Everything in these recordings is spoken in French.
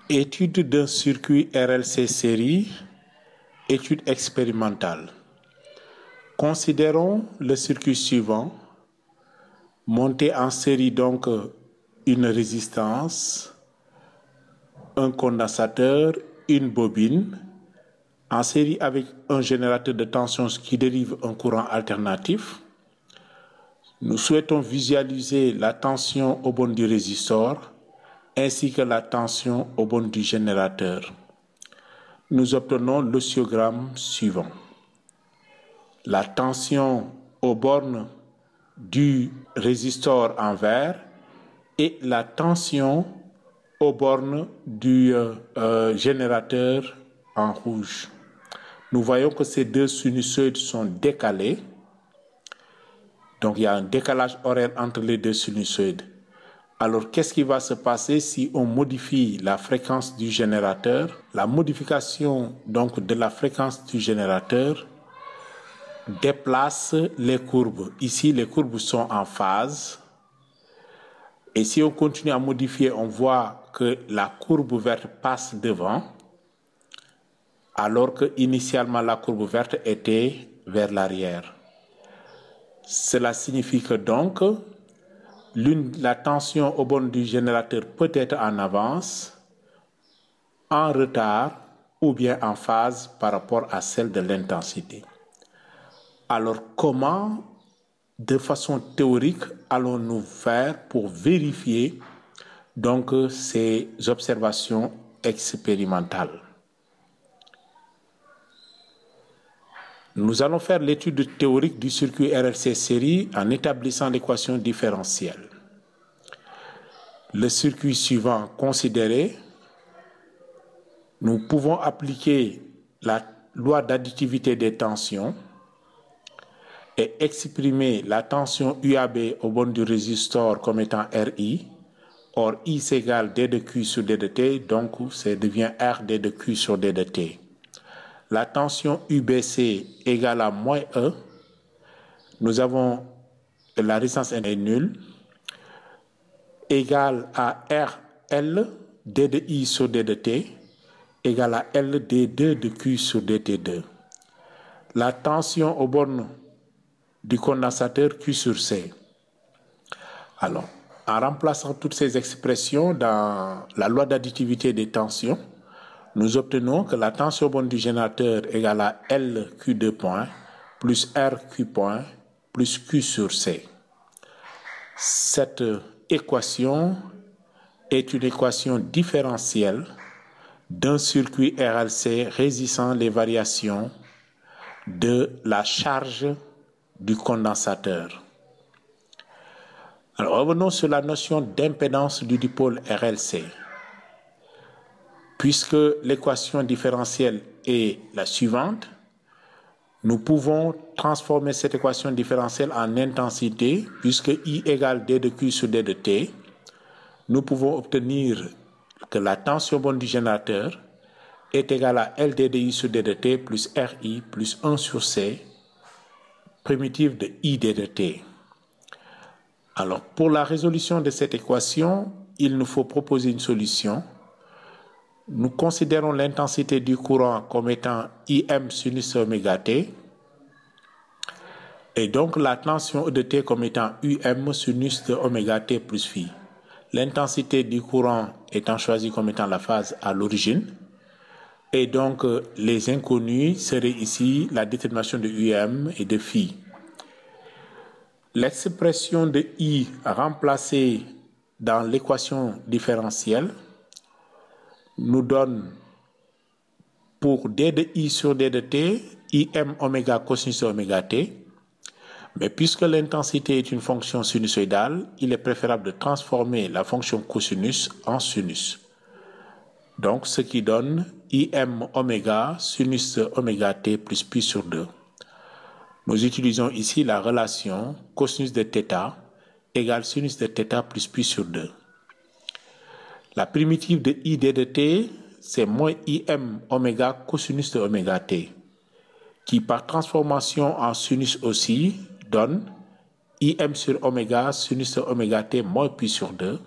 Étude d'un circuit RLC série, étude expérimentale. Considérons le circuit suivant. Monter en série donc une résistance, un condensateur, une bobine, en série avec un générateur de tension qui dérive un courant alternatif. Nous souhaitons visualiser la tension aux bornes du résistor ainsi que la tension aux bornes du générateur. Nous obtenons l'oscillogramme suivant. La tension aux bornes du résistor en vert et la tension aux bornes du générateur en rouge. Nous voyons que ces deux sinusoïdes sont décalés. Donc il y a un décalage horaire entre les deux sinusoïdes. Alors qu'est-ce qui va se passer si on modifie la fréquence du générateur? La modification donc de la fréquence du générateur déplace les courbes. Ici, les courbes sont en phase. Et si on continue à modifier, on voit que la courbe verte passe devant, alors que initialement la courbe verte était vers l'arrière. Cela signifie que donc, la tension aux bornes du générateur peut être en avance, en retard ou bien en phase par rapport à celle de l'intensité. Alors comment, de façon théorique, allons-nous faire pour vérifier donc ces observations expérimentales? Nous allons faire l'étude théorique du circuit RLC série en établissant l'équation différentielle. Le circuit suivant considéré, nous pouvons appliquer la loi d'additivité des tensions et exprimer la tension UAB aux bornes du résistor comme étant RI. Or, I c'est égal D de Q sur D de T, donc ça devient R D de Q sur D de T. La tension UBC égale à moins E. Nous avons la résistance est nulle, égale à RL D de I sur D de T, égale à L D2 de Q sur DT2. La tension aux bornes du condensateur Q sur C. Alors, en remplaçant toutes ces expressions dans la loi d'additivité des tensions, nous obtenons que la tension aux bornes du générateur égale à LQ2 point plus RQ point plus Q sur C. Cette équation est une équation différentielle d'un circuit RLC résistant les variations de la charge du condensateur. Alors revenons sur la notion d'impédance du dipôle RLC. Puisque l'équation différentielle est la suivante, nous pouvons transformer cette équation différentielle en intensité, puisque I égale D de Q sur D de T. Nous pouvons obtenir que la tension borne du générateur est égale à LD de I sur D de T plus RI plus 1 sur C, primitive de ID de T. Alors, pour la résolution de cette équation, il nous faut proposer une solution. Nous considérons l'intensité du courant comme étant IM sinus oméga T, et donc la tension E de T comme étant UM sinus de oméga T plus phi. L'intensité du courant étant choisie comme étant la phase à l'origine, et donc les inconnus seraient ici la détermination de UM et de phi. L'expression de I remplacée dans l'équation différentielle nous donne pour D de I sur D de T, IM oméga cosinus de oméga T. Mais puisque l'intensité est une fonction sinusoïdale, il est préférable de transformer la fonction cosinus en sinus. Donc, ce qui donne IM oméga sinus de oméga T plus pi sur 2. Nous utilisons ici la relation cosinus de θ égale sinus de θ plus pi sur 2. La primitive de ID de T, c'est moins IM oméga cosinus de oméga T, qui par transformation en sinus aussi donne IM sur oméga sinus de oméga T moins pi sur 2,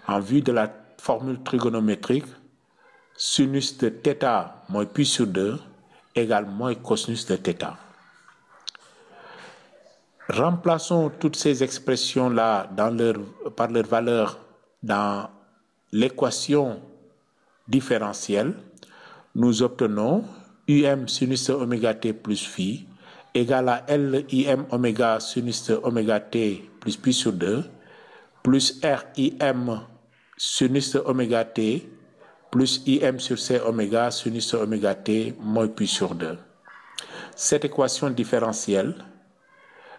en vue de la formule trigonométrique sinus de θ moins pi sur 2 égale moins cosinus de θ. Remplaçons toutes ces expressions-là par leur valeur dans l'équation différentielle. Nous obtenons UM sinus de oméga t plus phi égale à LIM oméga sinus de oméga t plus pi sur 2 plus RIM sinus de oméga t plus IM sur C oméga sinus de oméga t moins pi sur 2. Cette équation différentielle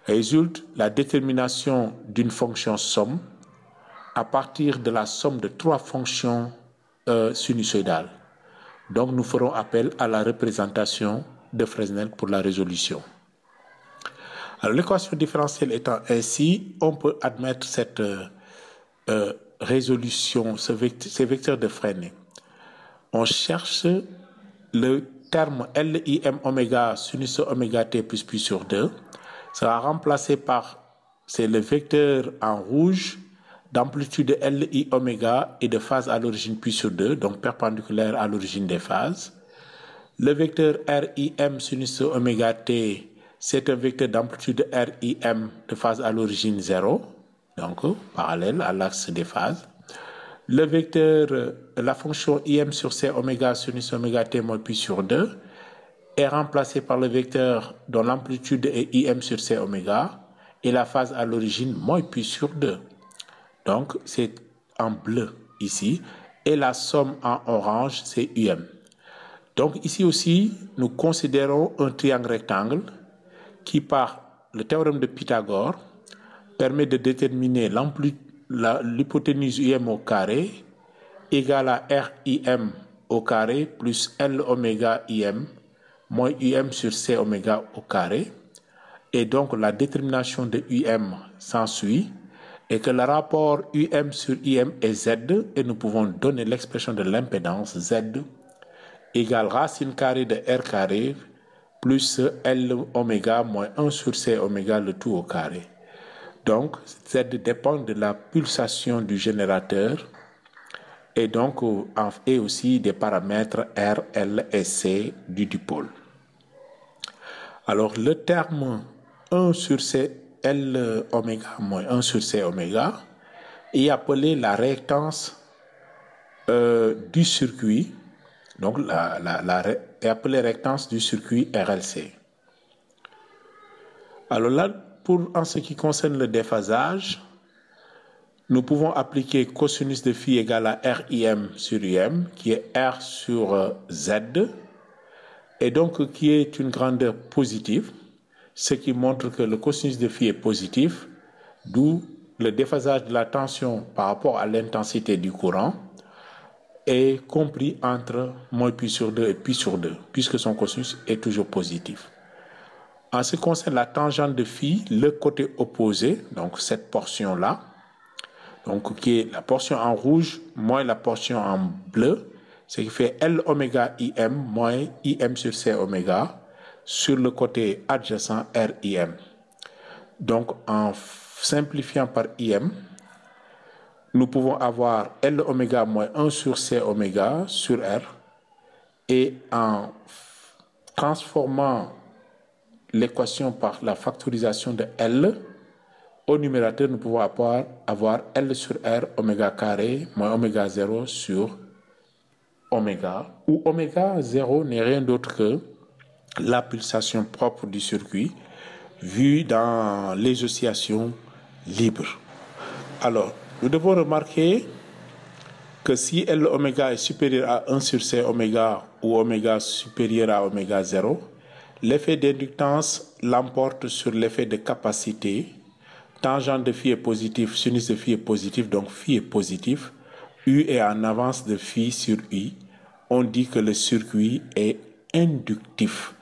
résulte la détermination d'une fonction somme à partir de la somme de 3 fonctions sinusoïdales. Donc nous ferons appel à la représentation de Fresnel pour la résolution. Alors l'équation différentielle étant ainsi, on peut admettre cette résolution, ces vecteurs de Fresnel. On cherche le terme LIM oméga sinus oméga t plus pi sur 2 sera remplacé par, c'est le vecteur en rouge d'amplitude LI oméga et de phase à l'origine pi sur 2, donc perpendiculaire à l'origine des phases. Le vecteur RIM sinus oméga t, c'est un vecteur d'amplitude RIM de phase à l'origine 0, donc parallèle à l'axe des phases. Le vecteur, la fonction IM sur C oméga sinus oméga t moins pi sur 2 est remplacé par le vecteur dont l'amplitude est IM sur C oméga et la phase à l'origine moins pi sur 2. Donc c'est en bleu ici et la somme en orange c'est UM. Donc ici aussi nous considérons un triangle rectangle qui par le théorème de Pythagore permet de déterminer l'hypoténuse UM au carré égale à RIM au carré plus L oméga IM moins UM sur C oméga au carré. Et donc la détermination de UM s'ensuit et que le rapport UM sur IM est Z et nous pouvons donner l'expression de l'impédance Z égale racine carrée de R carré plus L oméga moins 1 sur C oméga le tout au carré. Donc, Z dépend de la pulsation du générateur et donc et aussi des paramètres R, L et C du dipôle. Alors, le terme 1 sur C, L oméga moins 1 sur C oméga est appelé la réactance du circuit, donc est appelée réactance du circuit RLC. Alors là, en ce qui concerne le déphasage, nous pouvons appliquer cosinus de phi égale à RIM sur UM, qui est R sur Z, et donc qui est une grandeur positive, ce qui montre que le cosinus de phi est positif, d'où le déphasage de la tension par rapport à l'intensité du courant est compris entre moins pi sur 2 et pi sur 2, puisque son cosinus est toujours positif. En ce qui concerne la tangente de phi, le côté opposé, donc cette portion-là, donc qui est la portion en rouge moins la portion en bleu, ce qui fait L oméga IM moins IM sur C oméga sur le côté adjacent RIM. Donc en simplifiant par IM, nous pouvons avoir L oméga moins 1 sur C oméga sur R et en transformant l'équation par la factorisation de L, au numérateur, nous pouvons avoir L sur R oméga carré moins oméga 0 sur oméga, où oméga 0 n'est rien d'autre que la pulsation propre du circuit vue dans les oscillations libres. Alors, nous devons remarquer que si L oméga est supérieur à 1 sur C oméga ou oméga supérieur à oméga 0, l'effet d'inductance l'emporte sur l'effet de capacité. Tangente de phi est positif, sinus de phi est positif, donc phi est positif. U est en avance de phi sur I. On dit que le circuit est inductif.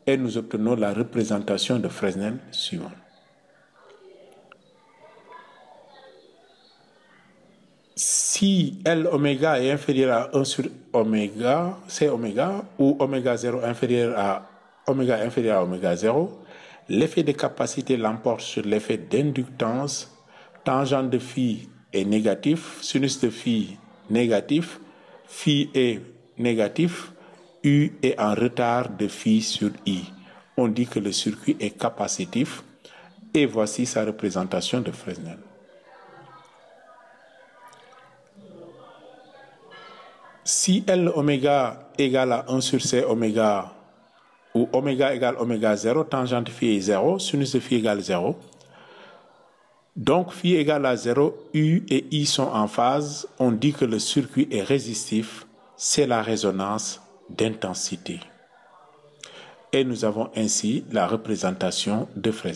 Et nous obtenons la représentation de Fresnel suivante. Si L oméga est inférieur à 1 sur oméga, C oméga, ou oméga 0 inférieur à oméga 0, l'effet de capacité l'emporte sur l'effet d'inductance. Tangente de phi est négatif, sinus de phi négatif, phi est négatif, U est en retard de phi sur I. On dit que le circuit est capacitif et voici sa représentation de Fresnel. Si L oméga égale à 1 sur C oméga, ou oméga égale oméga 0, tangente phi est 0, sinus de phi égale 0. Donc phi égale à 0, U et I sont en phase, on dit que le circuit est résistif, c'est la résonance d'intensité. Et nous avons ainsi la représentation de Fresnel.